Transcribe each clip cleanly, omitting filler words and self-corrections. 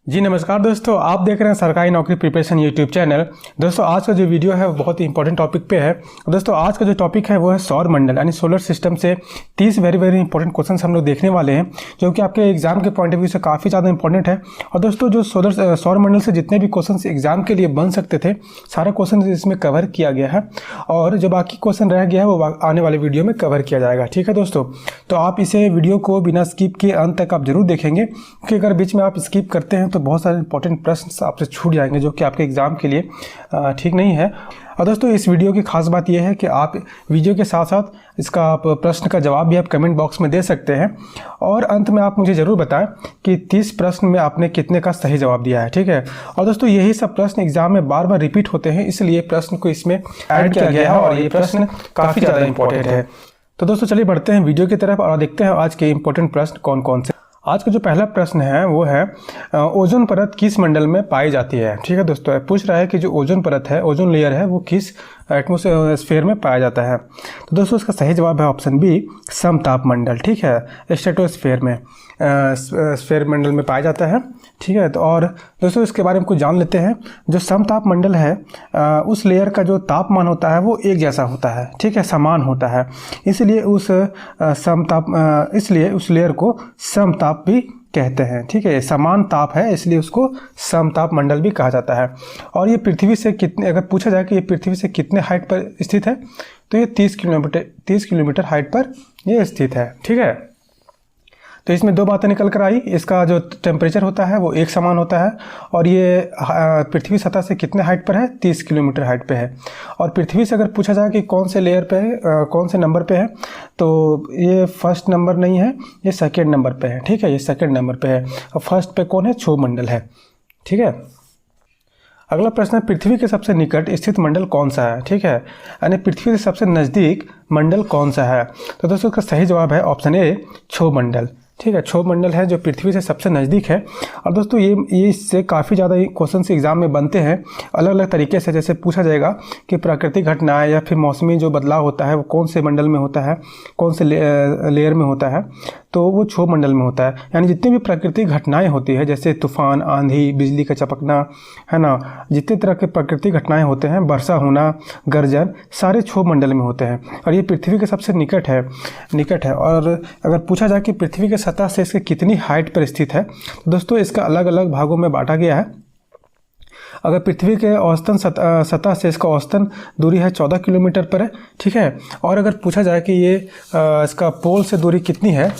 जी नमस्कार दोस्तों, आप देख रहे हैं सरकारी नौकरी प्रिपरेशन यूट्यूब चैनल। दोस्तों आज का जो वीडियो है वो बहुत ही इंपॉर्टेंट टॉपिक पे है। दोस्तों आज का जो टॉपिक है वो है सौर मंडल यानी सोलर सिस्टम से 30 वेरी इंपॉर्टेंट क्वेश्चन हम लोग देखने वाले हैं, जो कि आपके एग्जाम के पॉइंट ऑफ व्यू से काफ़ी ज़्यादा इंपॉर्टेंट है। और दोस्तों जो सौर मंडल से जितने भी क्वेश्चन एग्जाम के लिए बन सकते थे सारा क्वेश्चन इसमें कवर किया गया है, और जो बाकी क्वेश्चन रह गया है वो आने वाले वीडियो में कवर किया जाएगा। ठीक है दोस्तों, तो आप इसे वीडियो को बिना स्किप किए अंत तक आप जरूर देखेंगे, क्योंकि अगर बीच में आप स्किप करते हैं तो बहुत सारे इंपॉर्टेंट प्रश्न आपसे छूट जाएंगे, जो कि आपके एग्जाम के लिए ठीक नहीं है। और दोस्तों इस वीडियो की खास बात यह है कि आप वीडियो के साथ साथ इसका आप प्रश्न का जवाब भी आप कमेंट बॉक्स में दे सकते हैं, और अंत में आप मुझे ज़रूर बताएं कि 30 प्रश्न में आपने कितने का सही जवाब दिया है। ठीक है, और दोस्तों यही सब प्रश्न एग्जाम में बार बार रिपीट होते हैं, इसलिए प्रश्न को इसमें ऐड किया गया है और ये प्रश्न काफ़ी ज़्यादा इंपॉर्टेंट है। तो दोस्तों चलिए बढ़ते हैं वीडियो की तरफ और देखते हैं आज के इंपॉर्टेंट प्रश्न कौन कौन से। आज का जो पहला प्रश्न है वो है ओजोन परत किस मंडल में पाई जाती है। ठीक है दोस्तों, पूछ रहा है कि जो ओजोन परत है, ओजोन लेयर है, वो किस एटमॉस्फेयर में पाया जाता है। तो दोस्तों इसका सही जवाब है ऑप्शन बी, समताप मंडल। ठीक है, स्ट्रेटोस्फेयर में स्फेयर मंडल में पाया जाता है। ठीक है, तो और दोस्तों इसके बारे में कुछ जान लेते हैं। जो समताप मंडल है उस लेयर का जो तापमान होता है वो एक जैसा होता है। ठीक है, समान होता है, इसलिए उस लेयर को समताप भी कहते हैं। ठीक है, समान ताप है इसलिए उसको समताप मंडल भी कहा जाता है। और ये पृथ्वी से कितने, अगर पूछा जाए कि ये पृथ्वी से कितने हाइट पर स्थित है, तो ये 30 किलोमीटर हाइट पर ये स्थित है। ठीक है, तो इसमें दो बातें निकल कर आई। इसका जो टेम्परेचर होता है वो एक समान होता है, और ये पृथ्वी सतह से कितने हाइट पर है, 30 किलोमीटर हाइट पे है। और पृथ्वी से अगर पूछा जाए कि कौन से लेयर पे है, कौन से नंबर पे है, तो ये फर्स्ट नंबर नहीं है, ये सेकेंड नंबर पे है। ठीक है, ये सेकेंड नंबर पे है, और फर्स्ट पे कौन है, क्षोभ मंडल है। ठीक है, अगला प्रश्न है पृथ्वी के सबसे निकट स्थित मंडल कौन सा है। ठीक है, यानी पृथ्वी से सबसे नज़दीक मंडल कौन सा है। तो दोस्तों इसका सही जवाब है ऑप्शन ए, क्षोभ मंडल। ठीक है, क्षोभ मंडल है जो पृथ्वी से सबसे नज़दीक है। और दोस्तों ये इससे काफ़ी ज़्यादा क्वेश्चन एग्जाम में बनते हैं अलग अलग तरीके से। जैसे पूछा जाएगा कि प्राकृतिक घटनाएं या फिर मौसमी जो बदलाव होता है वो कौन से मंडल में होता है, कौन से लेयर में होता है, तो वो क्षोभ मंडल में होता है। यानी जितनी भी प्राकृतिक घटनाएं होती है, जैसे तूफान, आंधी, बिजली का चमकना, है ना, जितने तरह के प्राकृतिक घटनाएं होते हैं, वर्षा होना, गर्जन, सारे क्षोभ मंडल में होते हैं। और ये पृथ्वी के सबसे निकट है। और अगर पूछा जाए कि पृथ्वी के सतह से इसके कितनी हाइट पर स्थित है, तो दोस्तों इसका अलग अलग भागों में बांटा गया है। अगर पृथ्वी के औसतन सतह से इसका औसतन दूरी है 14 किलोमीटर पर है। ठीक है, और अगर पूछा जाए कि ये इसका पोल से दूरी कितनी है,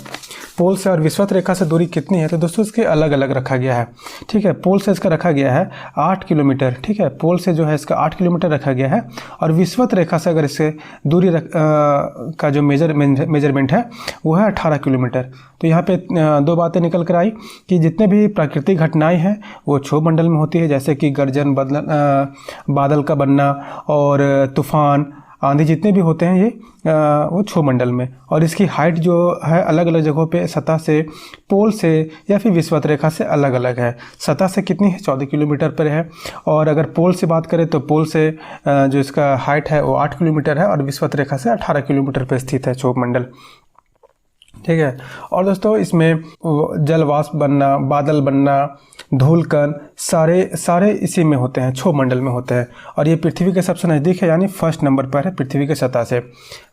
पोल से और विषुवत रेखा से दूरी कितनी है, तो दोस्तों इसके अलग अलग रखा गया है। ठीक है, पोल से इसका रखा गया है 8 किलोमीटर। ठीक है, पोल से जो है इसका 8 किलोमीटर रखा गया है, और विषुवत रेखा से अगर इससे दूरी का जो मेजरमेंट है वो है 18 किलोमीटर। तो यहाँ पे दो बातें निकल कर आई कि जितने भी प्राकृतिक घटनाएं हैं वो क्षोभ मंडल में होती है, जैसे कि गर्जन, बादल का बनना और तूफान, आंधी, जितने भी होते हैं ये वो क्षोभ मंडल में। और इसकी हाइट जो है अलग अलग जगहों पे सतह से, पोल से या फिर विषुवत रेखा से अलग अलग है। सतह से कितनी है, 14 किलोमीटर पर है, और अगर पोल से बात करें तो पोल से जो इसका हाइट है वो 8 किलोमीटर है, और विषुवत रेखा से 18 किलोमीटर पर स्थित है क्षोभ मंडल। ठीक है, और दोस्तों इसमें जलवाष्प बनना, बादल बनना, धूलकण, सारे इसी में होते हैं, क्षोभ मंडल में होते हैं। और ये पृथ्वी के सबसे नज़दीक है, यानी फर्स्ट नंबर पर है पृथ्वी के सतह से,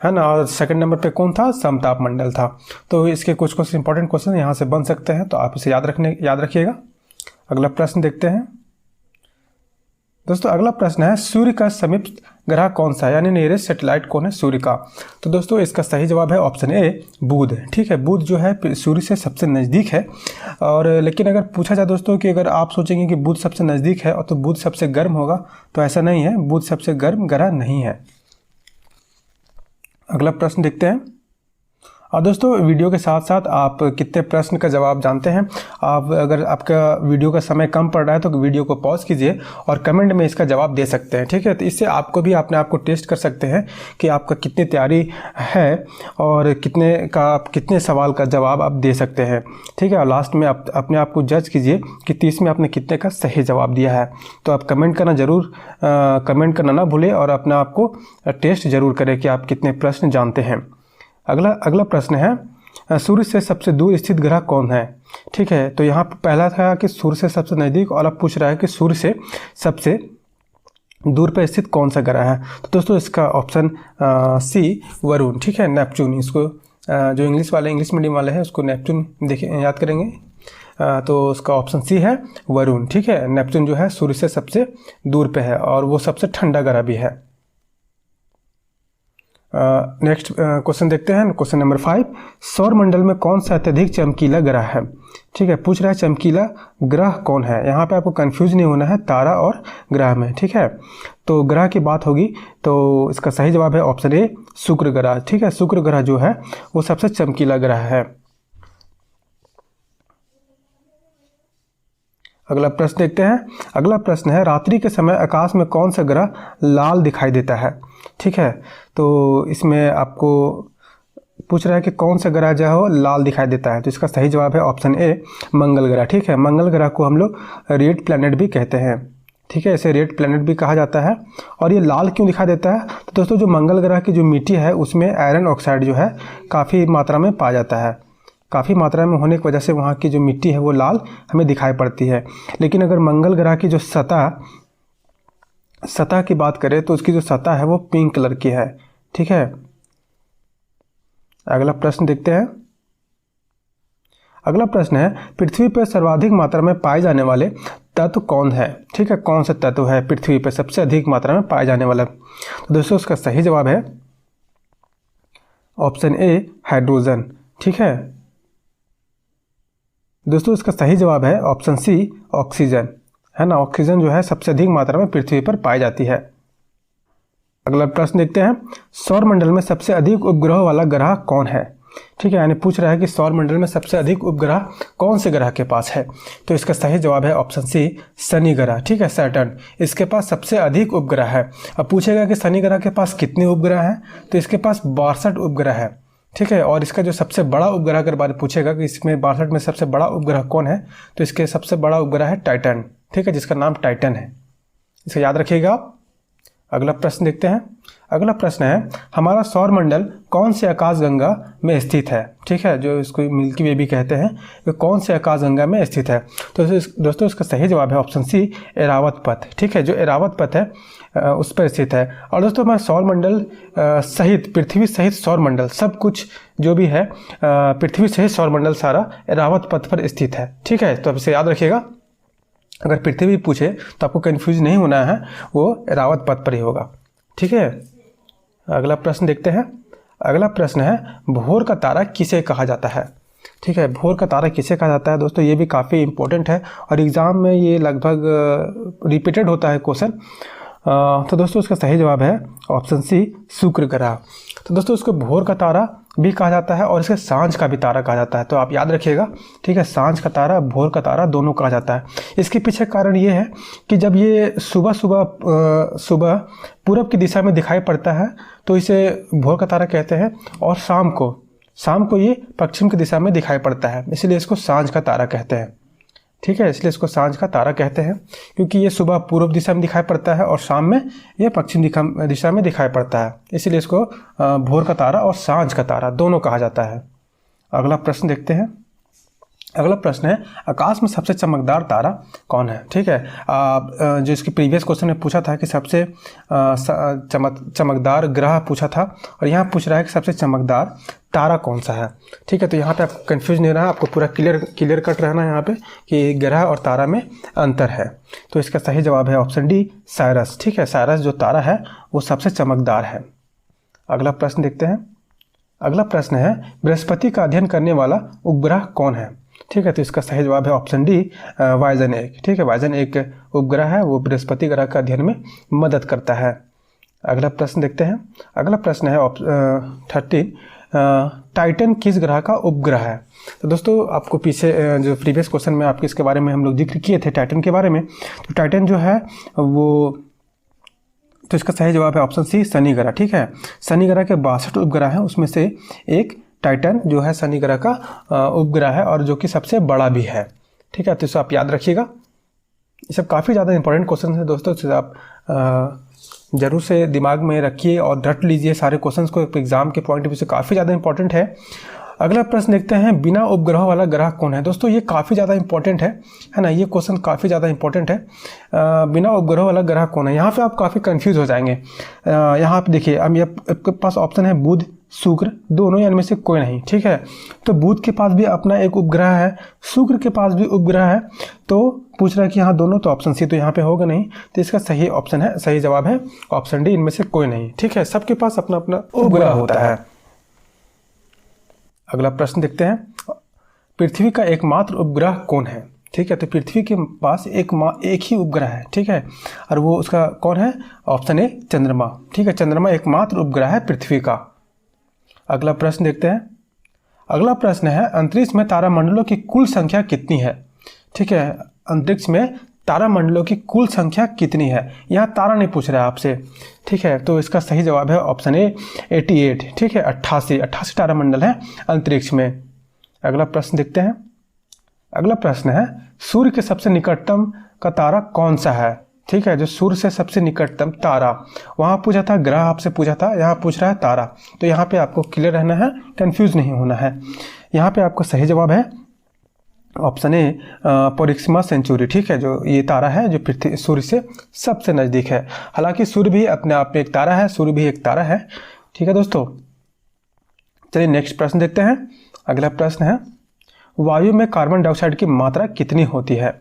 है ना। और सेकंड नंबर पे कौन था, समताप मंडल था। तो इसके कुछ इंपॉर्टेंट क्वेश्चन यहाँ से बन सकते हैं, तो आप इसे याद रखिएगा। अगला प्रश्न देखते हैं दोस्तों। अगला प्रश्न है सूर्य का समीप ग्रह कौन सा है, यानी नियरेस्ट सैटेलाइट कौन है सूर्य का। तो दोस्तों इसका सही जवाब है ऑप्शन ए, बुध। ठीक है, बुध जो है सूर्य से सबसे नज़दीक है। और लेकिन अगर पूछा जाए दोस्तों कि अगर आप सोचेंगे कि बुध सबसे नज़दीक है और तो बुध सबसे गर्म होगा, तो ऐसा नहीं है, बुध सबसे गर्म ग्रह नहीं है। अगला प्रश्न देखते हैं। और दोस्तों वीडियो के साथ साथ आप कितने प्रश्न का जवाब जानते हैं। आप अगर आपका वीडियो का समय कम पड़ रहा है तो वीडियो को पॉज कीजिए और कमेंट में इसका जवाब दे सकते हैं। ठीक है, तो इससे आपको भी अपने आप को टेस्ट कर सकते हैं कि आपका कितनी तैयारी है और कितने सवाल का जवाब आप दे सकते हैं। ठीक है, और लास्ट में आप अपने आप को जज कीजिए कि 30 में आपने कितने का सही जवाब दिया है। तो आप कमेंट करना ना भूलें, और अपने आप को टेस्ट जरूर करें कि आप कितने प्रश्न जानते हैं। अगला प्रश्न है सूर्य से सबसे दूर स्थित ग्रह कौन है। ठीक है। तो यहाँ पहला था कि सूर्य से सबसे नज़दीक, और अब पूछ रहा है कि सूर्य से सबसे दूर पर स्थित कौन सा ग्रह है। तो दोस्तों इसका ऑप्शन सी वरुण, ठीक है, नेपच्यून। इसको जो इंग्लिश मीडियम वाले हैं उसको नेपच्यून देखिए याद करेंगे। तो उसका ऑप्शन सी है वरुण, ठीक है। नेपच्यून जो है सूर्य से सबसे दूर पे है और वो सबसे ठंडा ग्रह भी है। नेक्स्ट क्वेश्चन देखते हैं, क्वेश्चन नंबर 5। सौर मंडल में कौन सा अत्यधिक चमकीला ग्रह है। ठीक है, पूछ रहा है चमकीला ग्रह कौन है। यहाँ पे आपको कंफ्यूज नहीं होना है तारा और ग्रह में, ठीक है। तो ग्रह की बात होगी तो इसका सही जवाब है ऑप्शन ए शुक्र ग्रह, ठीक है। शुक्र ग्रह जो है वो सबसे चमकीला ग्रह है। अगला प्रश्न देखते हैं। अगला प्रश्न है रात्रि के समय आकाश में कौन सा ग्रह लाल दिखाई देता है। ठीक है, तो इसमें आपको पूछ रहा है कि कौन सा ग्रह जो है वो लाल दिखाई देता है। तो इसका सही जवाब है ऑप्शन ए मंगल ग्रह, ठीक है। मंगल ग्रह को हम लोग रेड प्लैनेट भी कहते हैं, ठीक है, इसे रेड प्लैनेट भी कहा जाता है। और ये लाल क्यों दिखाई देता है, तो दोस्तों जो मंगल ग्रह की जो मिट्टी है उसमें आयरन ऑक्साइड जो है काफ़ी मात्रा में पाया जाता है। काफ़ी मात्रा में होने की वजह से वहाँ की जो मिट्टी है वो लाल हमें दिखाई पड़ती है। लेकिन अगर मंगल ग्रह की जो सतह की बात करें तो उसकी जो सतह है वो पिंक कलर की है, ठीक है। अगला प्रश्न देखते हैं। अगला प्रश्न है पृथ्वी पर सर्वाधिक मात्रा में पाए जाने वाले तत्व कौन है। ठीक है, कौन सा तत्व है पृथ्वी पर सबसे अधिक मात्रा में पाए जाने वाला। तो दोस्तों उसका सही जवाब है ऑप्शन ए हाइड्रोजन, ठीक है। दोस्तों इसका सही जवाब है ऑप्शन सी ऑक्सीजन, है ना। ऑक्सीजन जो है सबसे अधिक मात्रा में पृथ्वी पर पाई जाती है। अगला प्रश्न देखते हैं। सौर मंडल में सबसे अधिक उपग्रह वाला ग्रह कौन है। ठीक है, यानी पूछ रहा है कि सौर मंडल में सबसे अधिक उपग्रह कौन से ग्रह के पास है। तो इसका सही जवाब है ऑप्शन सी शनि ग्रह, ठीक है, सैटर्न। इसके पास सबसे अधिक उपग्रह है। अब पूछेगा कि शनि ग्रह के पास कितने उपग्रह हैं, तो इसके पास 62 उपग्रह है, ठीक है। और इसका जो सबसे बड़ा उपग्रह अगर बारे पूछेगा कि इसमें 62 में सबसे बड़ा उपग्रह कौन है, तो इसके सबसे बड़ा उपग्रह है टाइटन, ठीक है, जिसका नाम टाइटन है, इसे याद रखिएगा आप। अगला प्रश्न देखते हैं। अगला प्रश्न है हमारा सौर मंडल कौन से आकाशगंगा में स्थित है। ठीक है, जो इसको मिल्की वे भी कहते हैं, वो कौन से आकाशगंगा में स्थित है। तो दोस्तों इसका सही जवाब है ऑप्शन सी एरावत पथ, ठीक है, जो एरावत पथ है उस पर स्थित है। और दोस्तों हमारा सौर मंडल सहित पृथ्वी सहित सौर मंडल सब कुछ जो भी है पृथ्वी सहित सौर मंडल सारा एरावत पथ पर स्थित है, ठीक है। तो अब इसे याद रखिएगा, अगर पृथ्वी पूछे तो आपको कन्फ्यूज नहीं होना है, वो एरावत पथ पर ही होगा, ठीक है। अगला प्रश्न देखते हैं। अगला प्रश्न है भोर का तारा किसे कहा जाता है। ठीक है, भोर का तारा किसे कहा जाता है। दोस्तों ये भी काफ़ी इंपॉर्टेंट है और एग्ज़ाम में ये लगभग रिपीटेड होता है क्वेश्चन। तो दोस्तों उसका सही जवाब है ऑप्शन सी शुक्र ग्रह। तो दोस्तों इसको भोर का तारा भी कहा जाता है और इसे सांझ का भी तारा कहा जाता है, तो आप याद रखिएगा, ठीक है। सांझ का तारा भोर का तारा दोनों कहा जाता है। इसके पीछे कारण ये है कि जब ये सुबह पूरब की दिशा में दिखाई पड़ता है तो इसे भोर का तारा कहते हैं, और शाम को ये पश्चिम की दिशा में दिखाई पड़ता है, इसलिए इसको सांझ का तारा कहते हैं, ठीक है। इसलिए इसको सांझ का तारा कहते हैं क्योंकि ये सुबह पूर्व दिशा में दिखाई पड़ता है और शाम में ये पश्चिम दिशा में दिखाई पड़ता है, इसलिए इसको भोर का तारा और सांझ का तारा दोनों कहा जाता है। अगला प्रश्न देखते हैं। अगला प्रश्न है आकाश में सबसे चमकदार तारा कौन है। ठीक है, जो इसके प्रीवियस क्वेश्चन में पूछा था कि सबसे चमकदार ग्रह पूछा था, और यहाँ पूछ रहा है कि सबसे चमकदार तारा कौन सा है। ठीक है, तो यहाँ पे आपको कंफ्यूज नहीं रहना, आपको पूरा क्लियर कट रहना है यहाँ पे कि ग्रह और तारा में अंतर है। तो इसका सही जवाब है ऑप्शन डी साइरस, ठीक है। साइरस जो तारा है वो सबसे चमकदार है। अगला प्रश्न देखते हैं। अगला प्रश्न है बृहस्पति का अध्ययन करने वाला उपग्रह कौन है। ठीक है, तो इसका सही जवाब है ऑप्शन डी वाइजन 1, ठीक है। वाइजन 1 उपग्रह है, वो बृहस्पति ग्रह का अध्ययन में मदद करता है। अगला प्रश्न देखते हैं। अगला प्रश्न है 13 टाइटन किस ग्रह का उपग्रह है। तो दोस्तों आपको पीछे जो प्रीवियस क्वेश्चन में आपके इसके बारे में हम लोग जिक्र किए थे टाइटन के बारे में, तो टाइटन जो है वो, तो इसका सही जवाब है ऑप्शन सी शनि ग्रह, ठीक है। शनि ग्रह के 62 उपग्रह हैं, उसमें से एक टाइटन जो है शनि ग्रह का उपग्रह है और जो कि सबसे बड़ा भी है, ठीक है। तो इसे आप याद रखिएगा, ये सब काफ़ी ज़्यादा इंपॉर्टेंट क्वेश्चन है दोस्तों, इसे आप जरूर से दिमाग में रखिए और रट लीजिए सारे क्वेश्चंस को, एग्जाम के पॉइंट ऑफ व्यू से काफ़ी ज़्यादा इंपॉर्टेंट है। अगला प्रश्न देखते हैं, बिना उपग्रह वाला ग्रह कौन है। दोस्तों ये काफ़ी ज़्यादा इंपॉर्टेंट है ना, ये क्वेश्चन काफ़ी ज़्यादा इंपॉर्टेंट है। बिना उपग्रह वाला ग्रह कौन है, यहाँ पे आप काफ़ी कंफ्यूज हो जाएंगे। यहाँ पे देखिए, अब आपके पास ऑप्शन है बुध, शुक्र, दोनों या इनमें से कोई नहीं। ठीक है, तो बुध के पास भी अपना एक उपग्रह है, शुक्र के पास भी उपग्रह है, तो पूछ रहा है कि यहाँ दोनों, तो ऑप्शन सी तो यहाँ पे होगा नहीं, तो इसका सही ऑप्शन है, सही जवाब है ऑप्शन डी, इनमें से कोई नहीं। ठीक है, सबके पास अपना अपना उपग्रह होता है। अगला प्रश्न देखते हैं, पृथ्वी का एकमात्र उपग्रह कौन है। ठीक है, तो पृथ्वी के पास एक ही उपग्रह है। ठीक है, और वो उसका कौन है, ऑप्शन ए चंद्रमा। ठीक है, चंद्रमा एकमात्र उपग्रह है पृथ्वी का। अगला प्रश्न देखते हैं, अगला प्रश्न है, अंतरिक्ष में तारामंडलों की कुल संख्या कितनी है। ठीक है, अंतरिक्ष में तारामंडलों की कुल संख्या कितनी है, यहाँ तारा नहीं पूछ रहा है आपसे। ठीक है, तो इसका सही जवाब है ऑप्शन ए 88। ठीक है, 88 तारामंडल हैं अंतरिक्ष में। अगला प्रश्न देखते हैं, अगला प्रश्न है, सूर्य के सबसे निकटतम का तारा कौन सा है। ठीक है, जो सूर्य से सबसे निकटतम तारा, वहाँ पूछा था ग्रह, आपसे पूछा था, यहाँ पूछ रहा है तारा, तो यहाँ पे आपको क्लियर रहना है, कंफ्यूज नहीं होना है। यहाँ पे आपको सही जवाब है ऑप्शन ए प्रोक्सिमा सेंचुरी। ठीक है, जो ये तारा है जो पृथ्वी सूर्य से सबसे नज़दीक है। हालांकि सूर्य भी अपने आप में एक तारा है, सूर्य भी एक तारा है। ठीक है दोस्तों, चलिए नेक्स्ट प्रश्न देखते हैं। अगला प्रश्न है, वायु में कार्बन डाइऑक्साइड की मात्रा कितनी होती है।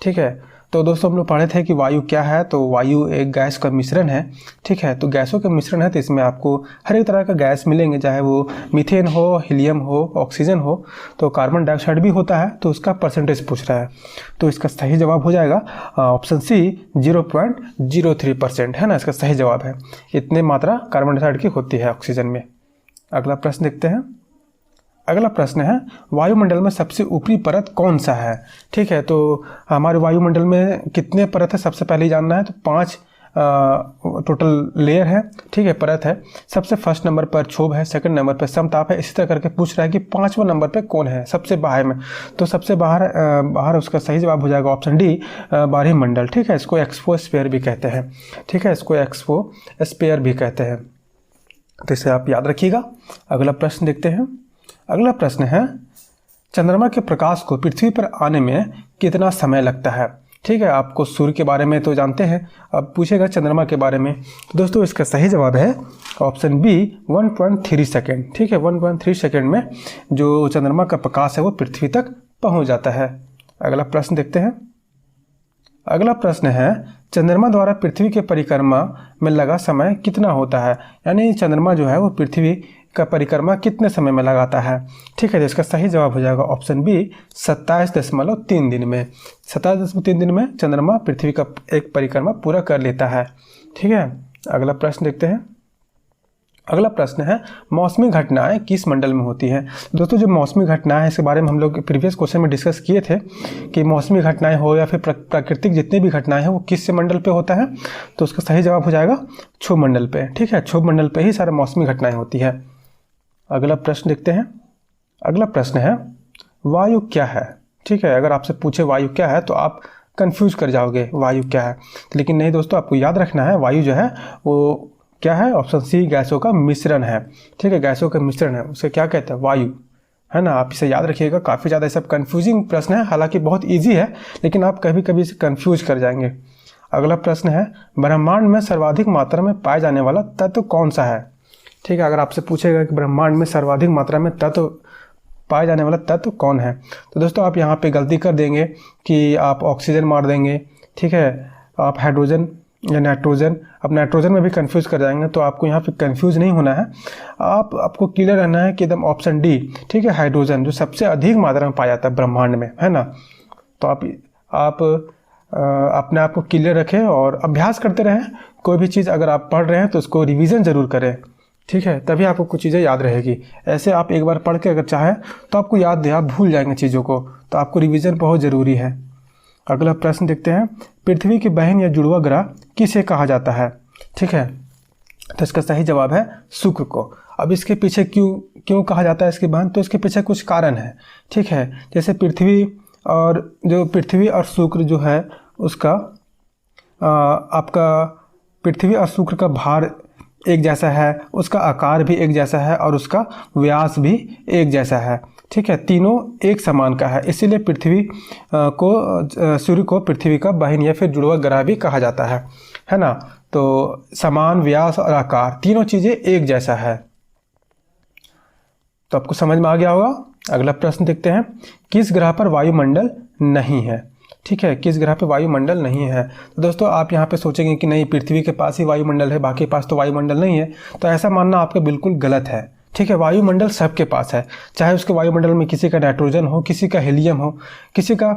ठीक है, तो दोस्तों हम लोग पढ़े थे कि वायु क्या है, तो वायु एक गैस का मिश्रण है। ठीक है, तो गैसों का मिश्रण है, तो इसमें आपको हर एक तरह का गैस मिलेंगे, चाहे वो मीथेन हो, हीलियम हो, ऑक्सीजन हो, तो कार्बन डाइऑक्साइड भी होता है, तो उसका परसेंटेज पूछ रहा है। तो इसका सही जवाब हो जाएगा ऑप्शन सी 0.03% है ना, इसका सही जवाब है। इतने मात्रा कार्बन डाइऑक्साइड की होती है ऑक्सीजन में। अगला प्रश्न देखते हैं, अगला प्रश्न है, वायुमंडल में सबसे ऊपरी परत कौन सा है। ठीक है, तो हमारे वायुमंडल में कितने परत है, सबसे पहले जानना है, तो 5 टोटल लेयर है। ठीक है, परत है। सबसे फर्स्ट नंबर पर क्षोभ है, सेकंड नंबर पर समताप है, इसी तरह करके पूछ रहा है कि 5वां नंबर पे कौन है सबसे बाहर में, तो सबसे बाहर उसका सही जवाब हो जाएगा ऑप्शन डी बाहरी मंडल। ठीक है, इसको एक्सफोस्फीयर भी कहते हैं। ठीक है, इसको एक्सफोस्फीयर भी कहते हैं, तो इसे आप याद रखिएगा। अगला प्रश्न देखते हैं, अगला प्रश्न है, चंद्रमा के प्रकाश को पृथ्वी पर आने में कितना समय लगता है। ठीक है, आपको सूर्य के बारे में तो जानते हैं, अब पूछेगा चंद्रमा के बारे में, तो दोस्तों इसका सही जवाब है ऑप्शन बी 1.3 सेकेंड। ठीक है, 1.3 सेकेंड में जो चंद्रमा का प्रकाश है वो पृथ्वी तक पहुंच जाता है। अगला प्रश्न देखते हैं, अगला प्रश्न है, चंद्रमा द्वारा पृथ्वी के परिक्रमा में लगा समय कितना होता है, यानी चंद्रमा जो है वो पृथ्वी का परिक्रमा कितने समय में लगाता है। ठीक है, तो इसका सही जवाब हो जाएगा ऑप्शन बी 27.3 दिन में। 27.3 दिन में चंद्रमा पृथ्वी का एक परिक्रमा पूरा कर लेता है। ठीक है, अगला प्रश्न देखते हैं, अगला प्रश्न है, मौसमी घटनाएं किस मंडल में होती हैं। दोस्तों जो मौसमी घटनाएं हैं इसके बारे में हम लोग प्रीवियस क्वेश्चन में डिस्कस किए थे कि मौसमी घटनाएं हो या फिर प्राकृतिक जितनी भी घटनाएं हैं वो किस मंडल पे होता है, तो उसका सही जवाब हो जाएगा क्षोभ मंडल पे। ठीक है, क्षोभ मंडल पे ही सारे मौसमी घटनाएं होती है। अगला प्रश्न देखते हैं, अगला प्रश्न है, वायु क्या है। ठीक है, अगर आपसे पूछे वायु क्या है तो आप कंफ्यूज कर जाओगे वायु क्या है, लेकिन नहीं दोस्तों, आपको याद रखना है वायु जो है वो क्या है, ऑप्शन सी गैसों का मिश्रण है। ठीक है, गैसों का मिश्रण है, उसे क्या कहते हैं, वायु, है ना। आप इसे याद रखिएगा, काफ़ी ज़्यादा सब कंफ्यूजिंग प्रश्न है, हालांकि बहुत ईजी है, लेकिन आप कभी कभी इसे कंफ्यूज कर जाएंगे। अगला प्रश्न है, ब्रह्मांड में सर्वाधिक मात्रा में पाया जाने वाला तत्व कौन सा है। ठीक है, अगर आपसे पूछेगा कि ब्रह्मांड में सर्वाधिक मात्रा में तत्व पाए जाने वाला तत्व कौन है, तो दोस्तों आप यहाँ पे गलती कर देंगे कि आप ऑक्सीजन मार देंगे। ठीक है, आप हाइड्रोजन या नाइट्रोजन, अब नाइट्रोजन में भी कंफ्यूज कर जाएंगे, तो आपको यहाँ पे कंफ्यूज नहीं होना है, आपको क्लियर रहना है कि एकदम ऑप्शन डी। ठीक है, हाइड्रोजन जो सबसे अधिक मात्रा में पाया जाता है ब्रह्मांड में, है ना। तो आप अपने आप को क्लियर रखें और अभ्यास करते रहें। कोई भी चीज़ अगर आप पढ़ रहे हैं तो उसको रिविज़न ज़रूर करें। ठीक है, तभी आपको कुछ चीज़ें याद रहेगी। ऐसे आप एक बार पढ़ के अगर चाहें तो आपको याद है, आप भूल जाएंगे चीज़ों को, तो आपको रिवीजन बहुत ज़रूरी है। अगला प्रश्न देखते हैं, पृथ्वी की बहन या जुड़वा ग्रह किसे कहा जाता है। ठीक है, तो इसका सही जवाब है शुक्र को। अब इसके पीछे क्यों कहा जाता है इसकी बहन, तो इसके पीछे कुछ कारण है। ठीक है, जैसे पृथ्वी और शुक्र जो है उसका आपका पृथ्वी और शुक्र का भार एक जैसा है, उसका आकार भी एक जैसा है और उसका व्यास भी एक जैसा है। ठीक है, तीनों एक समान का है, इसीलिए पृथ्वी को सूर्य को पृथ्वी का बहन या फिर जुड़वा ग्रह भी कहा जाता है ना। तो समान व्यास और आकार तीनों चीज़ें एक जैसा है। तो आपको समझ में आ गया होगा। अगला प्रश्न देखते हैं, किस ग्रह पर वायुमंडल नहीं है? ठीक है, किस ग्रह पे वायुमंडल नहीं है? तो दोस्तों आप यहाँ पे सोचेंगे कि नहीं पृथ्वी के पास ही वायुमंडल है, बाकी पास तो वायुमंडल नहीं है। तो ऐसा मानना आपका बिल्कुल गलत है। ठीक है, वायुमंडल सबके पास है, चाहे उसके वायुमंडल में किसी का नाइट्रोजन हो, किसी का हीलियम हो, किसी का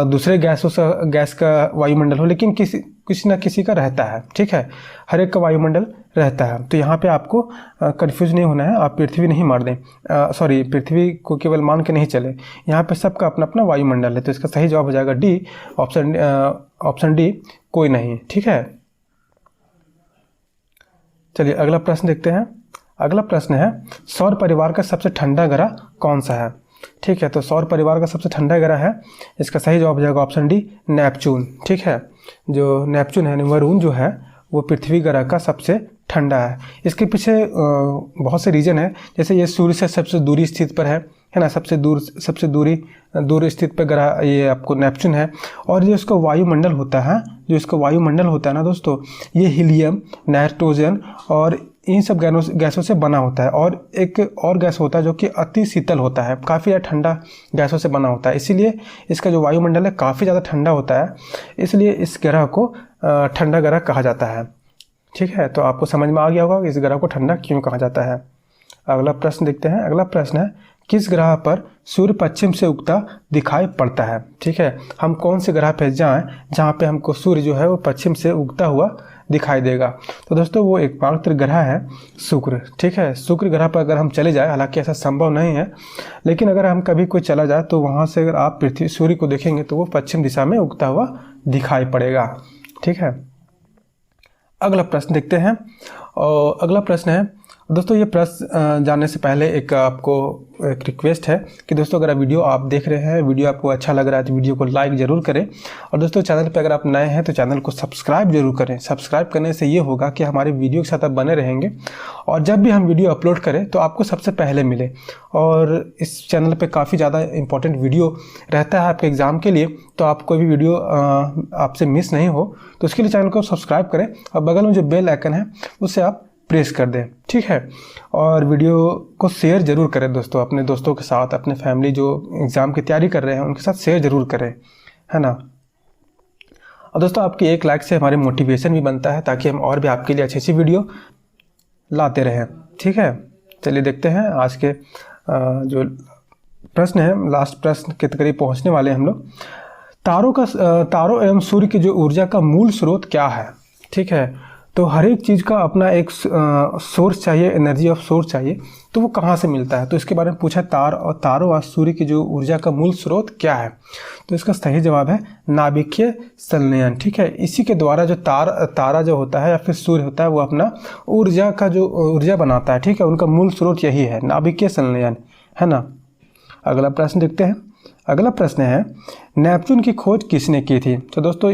दूसरे गैस का वायुमंडल हो, लेकिन किसी ना किसी का रहता है। ठीक है, हर एक का वायुमंडल रहता है। तो यहाँ पे आपको कंफ्यूज नहीं होना है, आप पृथ्वी नहीं मार दें, सॉरी पृथ्वी को केवल मान के नहीं चले। यहाँ पे सबका अपना अपना वायुमंडल है। तो इसका सही जवाब हो जाएगा डी, ऑप्शन डी कोई नहीं। ठीक है, चलिए अगला प्रश्न देखते हैं। अगला प्रश्न है, सौर परिवार का सबसे ठंडा ग्रह कौन सा है? ठीक है, तो सौर परिवार का सबसे ठंडा ग्रह है, इसका सही जवाब हो जाएगा ऑप्शन डी, नेपच्यून। ठीक है, जो नेपच्यून है, वरुण जो है वो पृथ्वी ग्रह का सबसे ठंडा है। इसके पीछे बहुत से रीज़न है, जैसे ये सूर्य से सबसे दूरी स्थित पर है ना, सबसे दूर स्थित पर ग्रह ये आपको नेपच्यून है। और जो इसका वायुमंडल होता है, ना दोस्तों, ये हीलियम, नाइट्रोजन और इन सब गैसों से बना होता है। और एक और गैस होता है जो कि अति शीतल होता है, काफ़ी ज़्यादा ठंडा गैसों से बना होता है, इसीलिए इसका जो वायुमंडल है काफ़ी ज़्यादा ठंडा होता है, इसलिए इस ग्रह को ठंडा ग्रह कहा जाता है। ठीक है, तो आपको समझ में आ गया होगा कि इस ग्रह को ठंडा क्यों कहा जाता है। अगला प्रश्न देखते हैं। अगला प्रश्न है, किस ग्रह पर सूर्य पश्चिम से उगता दिखाई पड़ता है? ठीक है, हम कौन से ग्रह पे जाएं जहाँ पे हमको सूर्य जो है वो पश्चिम से उगता हुआ दिखाई देगा? तो दोस्तों वो एकमात्र ग्रह है शुक्र। ठीक है, शुक्र ग्रह पर अगर हम चले जाए, हालांकि ऐसा संभव नहीं है, लेकिन अगर हम कभी कोई चला जाए तो वहाँ से अगर आप सूर्य को देखेंगे तो वो पश्चिम दिशा में उगता हुआ दिखाई पड़ेगा। ठीक है, अगला प्रश्न देखते हैं। और अगला प्रश्न है दोस्तों, ये प्रश्न जानने से पहले आपको एक रिक्वेस्ट है कि दोस्तों अगर वीडियो आप देख रहे हैं, वीडियो आपको अच्छा लग रहा है तो वीडियो को लाइक ज़रूर करें। और दोस्तों चैनल पर अगर आप नए हैं तो चैनल को सब्सक्राइब जरूर करें। सब्सक्राइब करने से ये होगा कि हमारे वीडियो के साथ आप बने रहेंगे और जब भी हम वीडियो अपलोड करें तो आपको सबसे पहले मिले। और इस चैनल पर काफ़ी ज़्यादा इंपॉर्टेंट वीडियो रहता है आपके एग्ज़ाम के लिए, तो आप कोई भी वीडियो आपसे मिस नहीं हो, तो उसके लिए चैनल को सब्सक्राइब करें और बगल में जो बेल आइकन है उससे आप प्रेस कर दें। ठीक है, और वीडियो को शेयर ज़रूर करें दोस्तों, अपने दोस्तों के साथ, अपने फैमिली जो एग्ज़ाम की तैयारी कर रहे हैं उनके साथ शेयर ज़रूर करें, है ना। और दोस्तों आपकी एक लाइक से हमारे मोटिवेशन भी बनता है ताकि हम और भी आपके लिए अच्छी विडियो लाते रहें। ठीक है, चलिए देखते हैं आज के जो प्रश्न है, लास्ट प्रश्न के करीब पहुँचने वाले हैं हम लोग। तारों एवं सूर्य की जो ऊर्जा का मूल स्रोत क्या है? ठीक है, तो हर एक चीज़ का अपना एक सोर्स चाहिए, एनर्जी ऑफ सोर्स चाहिए, तो वो कहाँ से मिलता है? तो इसके बारे में पूछा, तारों और सूर्य की जो ऊर्जा का मूल स्रोत क्या है? तो इसका सही जवाब है नाभिकीय संलयन। ठीक है, इसी के द्वारा जो तारा जो होता है या फिर सूर्य होता है वो अपना ऊर्जा बनाता है। ठीक है, उनका मूल स्रोत यही है, नाभिकीय संलयन, है ना। अगला प्रश्न देखते हैं। अगला प्रश्न है, नेपच्यून की खोज किसने की थी? तो दोस्तों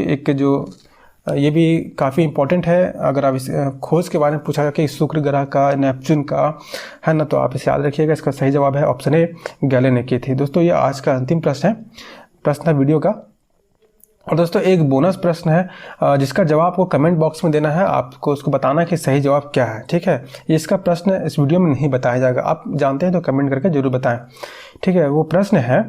ये भी काफ़ी इंपॉर्टेंट है। अगर आप इस खोज के बारे में पूछा जाए कि शुक्र ग्रह का, नेपच्यून का, है ना, तो आप इसे याद रखिएगा। इसका सही जवाब है ऑप्शन ए, गैले ने की थी। दोस्तों ये आज का अंतिम प्रश्न था वीडियो का। और दोस्तों एक बोनस प्रश्न है जिसका जवाब आपको कमेंट बॉक्स में देना है, आपको उसको बताना कि सही जवाब क्या है। ठीक है, इसका प्रश्न इस वीडियो में नहीं बताया जाएगा, आप जानते हैं तो कमेंट करके जरूर बताएं। ठीक है, वो प्रश्न है,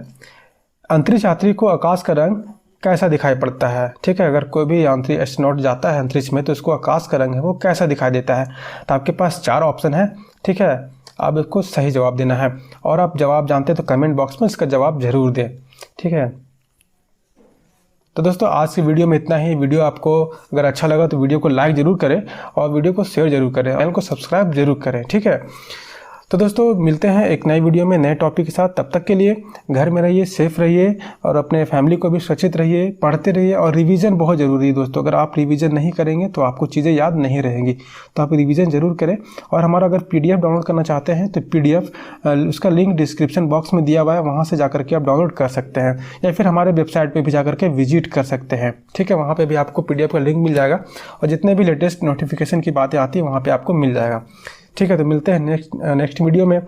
अंतरिक्ष यात्री को आकाश का रंग कैसा दिखाई पड़ता है? ठीक है, अगर कोई भी अंतरिक्ष एस्ट्रोनॉट जाता है अंतरिक्ष में तो उसको आकाश का रंग है वो कैसा दिखाई देता है? तो आपके पास 4 ऑप्शन है। ठीक है, आप इसको सही जवाब देना है और आप जवाब जानते हैं तो कमेंट बॉक्स में इसका जवाब जरूर दें। ठीक है, तो दोस्तों आज की वीडियो में इतना ही। वीडियो आपको अगर अच्छा लगा तो वीडियो को लाइक ज़रूर करें और वीडियो को शेयर जरूर करें, चैनल को सब्सक्राइब जरूर करें। ठीक है, तो दोस्तों मिलते हैं एक नई वीडियो में नए टॉपिक के साथ। तब तक के लिए घर में रहिए, सेफ रहिए और अपने फैमिली को भी सुरक्षित रहिए, पढ़ते रहिए। और रिवीजन बहुत ज़रूरी है दोस्तों, अगर आप रिवीजन नहीं करेंगे तो आपको चीज़ें याद नहीं रहेंगी, तो आप रिवीजन ज़रूर करें। और हमारा अगर PDF डाउनलोड करना चाहते हैं तो PDF उसका लिंक डिस्क्रिप्शन बॉक्स में दिया हुआ है, वहाँ से जाकर के आप डाउनलोड कर सकते हैं, या फिर हमारे वेबसाइट पर भी जाकर के विजिट कर सकते हैं। ठीक है, वहाँ पर भी आपको PDF का लिंक मिल जाएगा और जितने भी लेटेस्ट नोटिफिकेशन की बातें आती है वहाँ पर आपको मिल जाएगा। ठीक है, तो मिलते हैं नेक्स्ट वीडियो में।